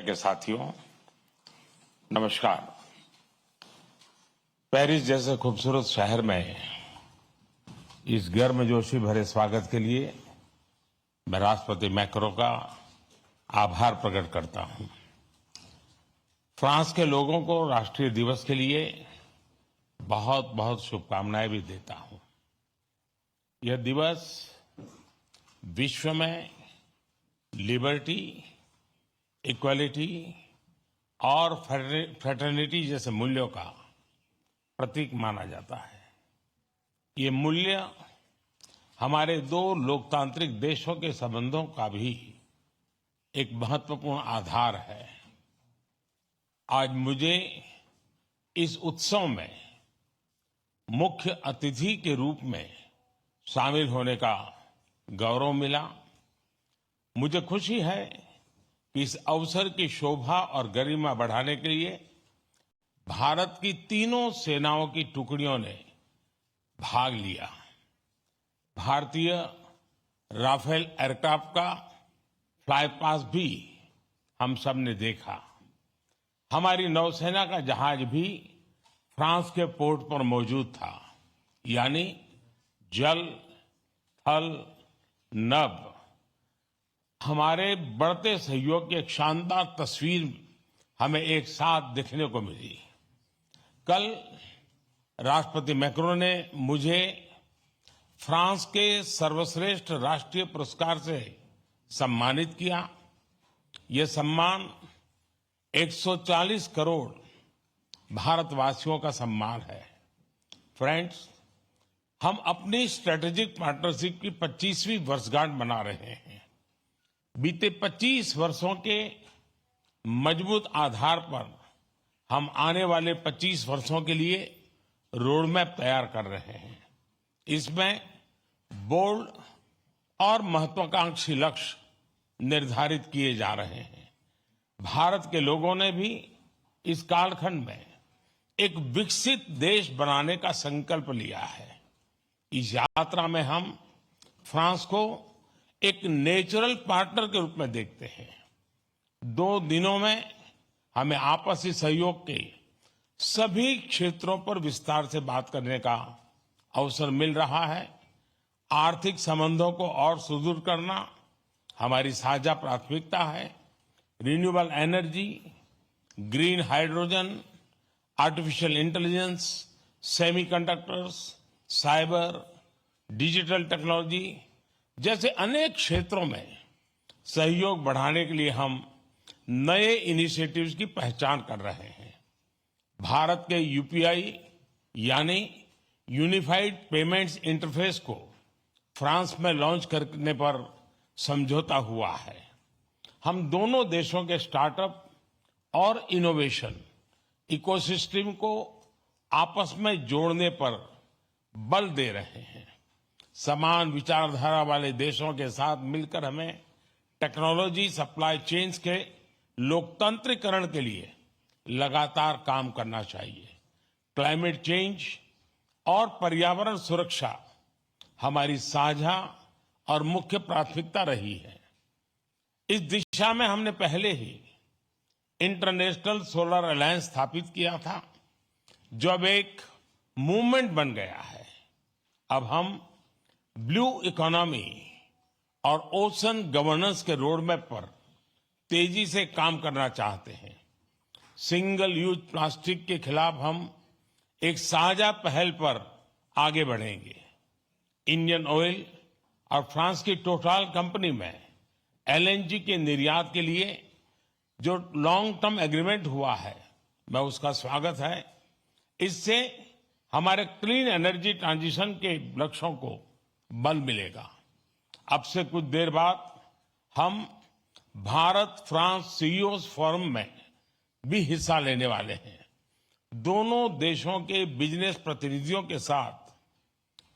के साथियों, नमस्कार। पेरिस जैसे खूबसूरत शहर में इस गर्मजोशी भरे स्वागत के लिए मैं राष्ट्रपति मैक्रों का आभार प्रकट करता हूं। फ्रांस के लोगों को राष्ट्रीय दिवस के लिए बहुत बहुत शुभकामनाएं भी देता हूं। यह दिवस विश्व में लिबर्टी, इक्वालिटी और फ्रेटर्निटी जैसे मूल्यों का प्रतीक माना जाता है। ये मूल्य हमारे दो लोकतांत्रिक देशों के संबंधों का भी एक महत्वपूर्ण आधार है। आज मुझे इस उत्सव में मुख्य अतिथि के रूप में शामिल होने का गौरव मिला। मुझे खुशी है कि इस अवसर की शोभा और गरिमा बढ़ाने के लिए भारत की तीनों सेनाओं की टुकड़ियों ने भाग लिया। भारतीय राफेल एयरक्राफ्ट का फ्लाई पास्ट भी हम सब ने देखा। हमारी नौसेना का जहाज भी फ्रांस के पोर्ट पर मौजूद था, यानी जल, थल, नभ हमारे बढ़ते सहयोग की एक शानदार तस्वीर हमें एक साथ देखने को मिली। कल राष्ट्रपति मैक्रों ने मुझे फ्रांस के सर्वश्रेष्ठ राष्ट्रीय पुरस्कार से सम्मानित किया। यह सम्मान 140 करोड़ भारतवासियों का सम्मान है। फ्रेंड्स, हम अपनी स्ट्रेटेजिक पार्टनरशिप की 25वीं वर्षगांठ मना रहे हैं। बीते 25 वर्षों के मजबूत आधार पर हम आने वाले 25 वर्षों के लिए रोड मैप तैयार कर रहे हैं। इसमें बोल्ड और महत्वाकांक्षी लक्ष्य निर्धारित किए जा रहे हैं। भारत के लोगों ने भी इस कालखंड में एक विकसित देश बनाने का संकल्प लिया है। इस यात्रा में हम फ्रांस को एक नेचुरल पार्टनर के रूप में देखते हैं। 2 दिनों में हमें आपसी सहयोग के सभी क्षेत्रों पर विस्तार से बात करने का अवसर मिल रहा है। आर्थिक संबंधों को और सुदृढ़ करना हमारी साझा प्राथमिकता है। Renewable energy, green hydrogen, artificial intelligence, semiconductors, cyber, digital technology जैसे अनेक क्षेत्रों में सहयोग बढ़ाने के लिए हम नए इनिशिएटिव्स की पहचान कर रहे हैं। भारत के यूपीआई यानी यूनिफाइड पेमेंट्स इंटरफेस को फ्रांस में लॉन्च करने पर समझौता हुआ है। हम दोनों देशों के स्टार्टअप और इनोवेशन इकोसिस्टम को आपस में जोड़ने पर बल दे रहे हैं। समान विचारधारा वाले देशों के साथ मिलकर हमें टेक्नोलॉजी सप्लाई चेन्स के लोकतंत्रीकरण के लिए लगातार काम करना चाहिए। क्लाइमेट चेंज और पर्यावरण सुरक्षा हमारी साझा और मुख्य प्राथमिकता रही है। इस दिशा में हमने पहले ही इंटरनेशनल सोलर अलायंस स्थापित किया था, जो अब एक मूवमेंट बन गया है। अब हम ब्लू इकोनॉमी और ओशन गवर्नेंस के रोड मैप पर तेजी से काम करना चाहते हैं। सिंगल यूज प्लास्टिक के खिलाफ हम एक साझा पहल पर आगे बढ़ेंगे। इंडियन ऑयल और फ्रांस की टोटल कंपनी में एलएनजी के निर्यात के लिए जो लॉन्ग टर्म एग्रीमेंट हुआ है, मैं उसका स्वागत है। इससे हमारे क्लीन एनर्जी ट्रांजिशन के लक्ष्यों को बल मिलेगा। अब से कुछ देर बाद हम भारत फ्रांस सीईओज फोरम में भी हिस्सा लेने वाले हैं। दोनों देशों के बिजनेस प्रतिनिधियों के साथ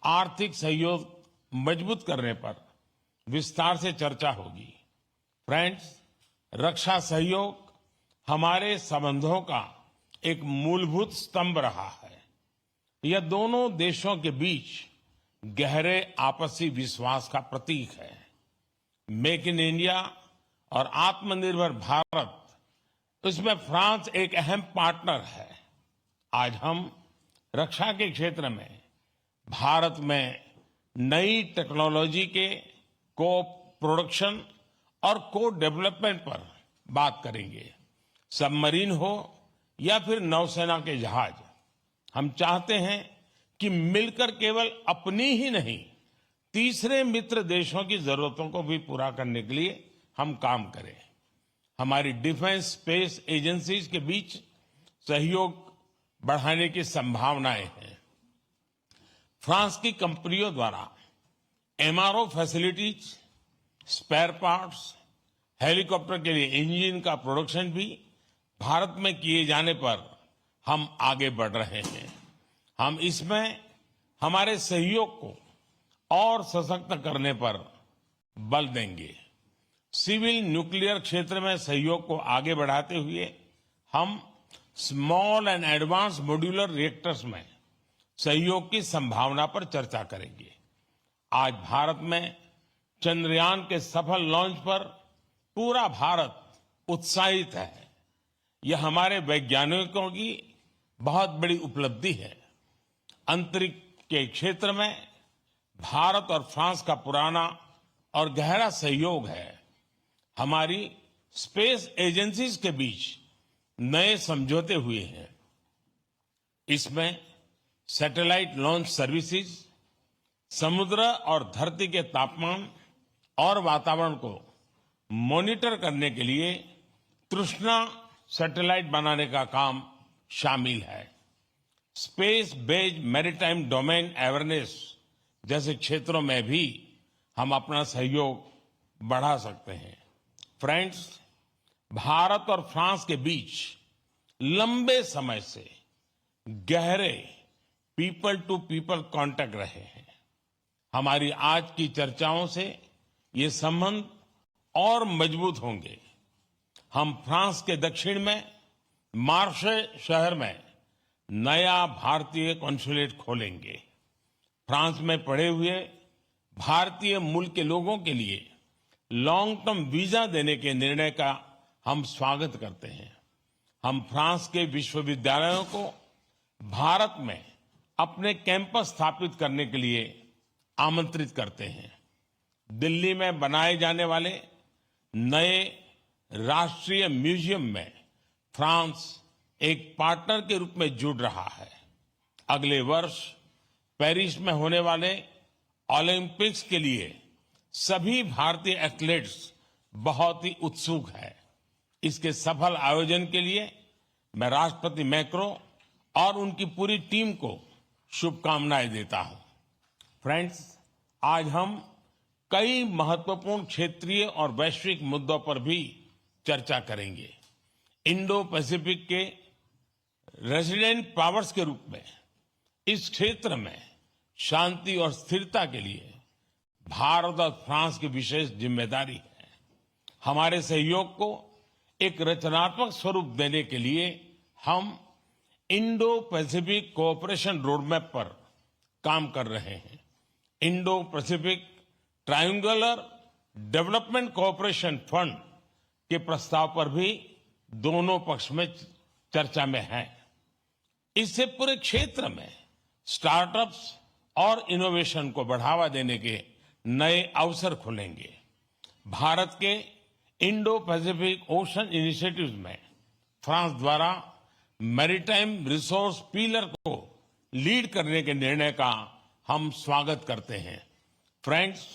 आर्थिक सहयोग मजबूत करने पर विस्तार से चर्चा होगी। फ्रेंड्स, रक्षा सहयोग हमारे संबंधों का एक मूलभूत स्तंभ रहा है। यह दोनों देशों के बीच गहरे आपसी विश्वास का प्रतीक है। मेक इन इंडिया और आत्मनिर्भर भारत इसमें फ्रांस एक अहम पार्टनर है। आज हम रक्षा के क्षेत्र में भारत में नई टेक्नोलॉजी के को प्रोडक्शन और को डेवलपमेंट पर बात करेंगे। सबमरीन हो या फिर नौसेना के जहाज, हम चाहते हैं कि मिलकर केवल अपनी ही नहीं, तीसरे मित्र देशों की जरूरतों को भी पूरा करने के लिए हम काम करें। हमारी डिफेंस स्पेस एजेंसीज के बीच सहयोग बढ़ाने की संभावनाएं हैं। फ्रांस की कंपनियों द्वारा MRO facilities, spare parts, helicopter के लिए इंजन का प्रोडक्शन भी भारत में किए जाने पर हम आगे बढ़ रहे हैं। हम इसमें हमारे सहयोग को और सशक्त करने पर बल देंगे। सिविल न्यूक्लियर क्षेत्र में सहयोग को आगे बढ़ाते हुए हम small and advance modular reactors में सहयोग की संभावना पर चर्चा करेंगे। आज भारत में चंद्रयान के सफल लॉन्च पर पूरा भारत उत्साहित है। यह हमारे वैज्ञानिकों की बहुत बड़ी उपलब्धि है। अंतरिक्ष के क्षेत्र में भारत और फ्रांस का पुराना और गहरा सहयोग है। हमारी स्पेस एजेंसीज के बीच नए समझौते हुए हैं। इसमें सैटेलाइट लॉन्च सर्विसेज, समुद्र और धरती के तापमान और वातावरण को मॉनिटर करने के लिए तृष्णा सैटेलाइट बनाने का काम शामिल है। Space based maritime domain awareness जैसे क्षेत्रों में भी हम अपना सहयोग बढ़ा सकते हैं। फ्रेंड्स, भारत और फ्रांस के बीच लंबे समय से गहरे पीपल टू पीपल कांटेक्ट रहे हैं। हमारी आज की चर्चाओं से ये संबंध और मजबूत होंगे। हम फ्रांस के दक्षिण में मार्शे शहर में नया भारतीय कॉन्सुलेट खोलेंगे। फ्रांस में पढ़े हुए भारतीय मूल के लोगों के लिए लॉन्ग टर्म वीजा देने के निर्णय का हम स्वागत करते हैं। हम फ्रांस के विश्वविद्यालयों को भारत में अपने कैंपस स्थापित करने के लिए आमंत्रित करते हैं। दिल्ली में बनाए जाने वाले नए राष्ट्रीय म्यूजियम में फ्रांस एक पार्टनर के रूप में जुड़ रहा है। अगले वर्ष पेरिस में होने वाले ओलंपिक्स के लिए सभी भारतीय एथलीट्स बहुत ही उत्सुक है। इसके सफल आयोजन के लिए मैं राष्ट्रपति मैक्रो और उनकी पूरी टीम को शुभकामनाएं देता हूं। फ्रेंड्स, आज हम कई महत्वपूर्ण क्षेत्रीय और वैश्विक मुद्दों पर भी चर्चा करेंगे। इंडो पैसिफिक के रेसिडेंट पावर्स के रूप में इस क्षेत्र में शांति और स्थिरता के लिए भारत और फ्रांस की विशेष जिम्मेदारी है। हमारे सहयोग को एक रचनात्मक स्वरूप देने के लिए हम इंडो पैसिफिक कोऑपरेशन रोडमैप पर काम कर रहे हैं। Indo Pacific triangular development cooperation fund के प्रस्ताव पर भी दोनों पक्ष में चर्चा में है। इससे पूरे क्षेत्र में स्टार्टअप्स और इनोवेशन को बढ़ावा देने के नए अवसर खुलेंगे। भारत के इंडो पैसिफिक ओशन इनिशिएटिव्स में फ्रांस द्वारा मैरीटाइम रिसोर्स पिलर को लीड करने के निर्णय का हम स्वागत करते हैं। फ्रेंड्स,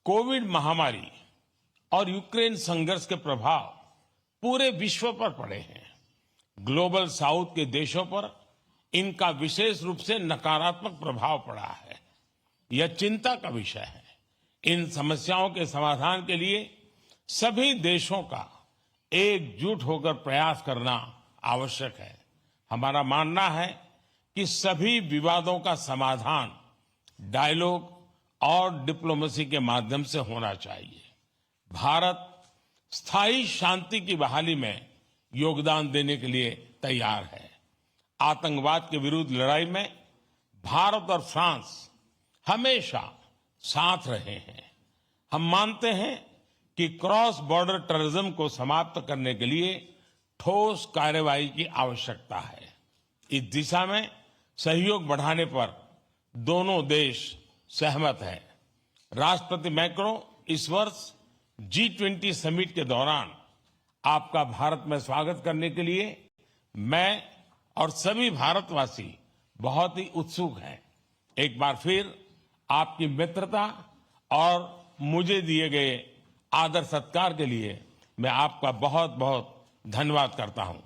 कोविड महामारी और यूक्रेन संघर्ष के प्रभाव पूरे विश्व पर पड़े हैं। ग्लोबल साउथ के देशों पर इनका विशेष रूप से नकारात्मक प्रभाव पड़ा है। यह चिंता का विषय है। इन समस्याओं के समाधान के लिए सभी देशों का एकजुट होकर प्रयास करना आवश्यक है। हमारा मानना है कि सभी विवादों का समाधान डायलॉग और डिप्लोमेसी के माध्यम से होना चाहिए। भारत स्थायी शांति की बहाली में योगदान देने के लिए तैयार है। आतंकवाद के विरुद्ध लड़ाई में भारत और फ्रांस हमेशा साथ रहे हैं। हम मानते हैं कि क्रॉस बॉर्डर टेररिज्म को समाप्त करने के लिए ठोस कार्रवाई की आवश्यकता है। इस दिशा में सहयोग बढ़ाने पर दोनों देश सहमत हैं। राष्ट्रपति मैक्रो इस वर्ष G20 समिट के दौरान आपका भारत में स्वागत करने के लिए मैं और सभी भारतवासी बहुत ही उत्सुक हैं। एक बार फिर आपकी मित्रता और मुझे दिए गए आदर सत्कार के लिए मैं आपका बहुत बहुत धन्यवाद करता हूं।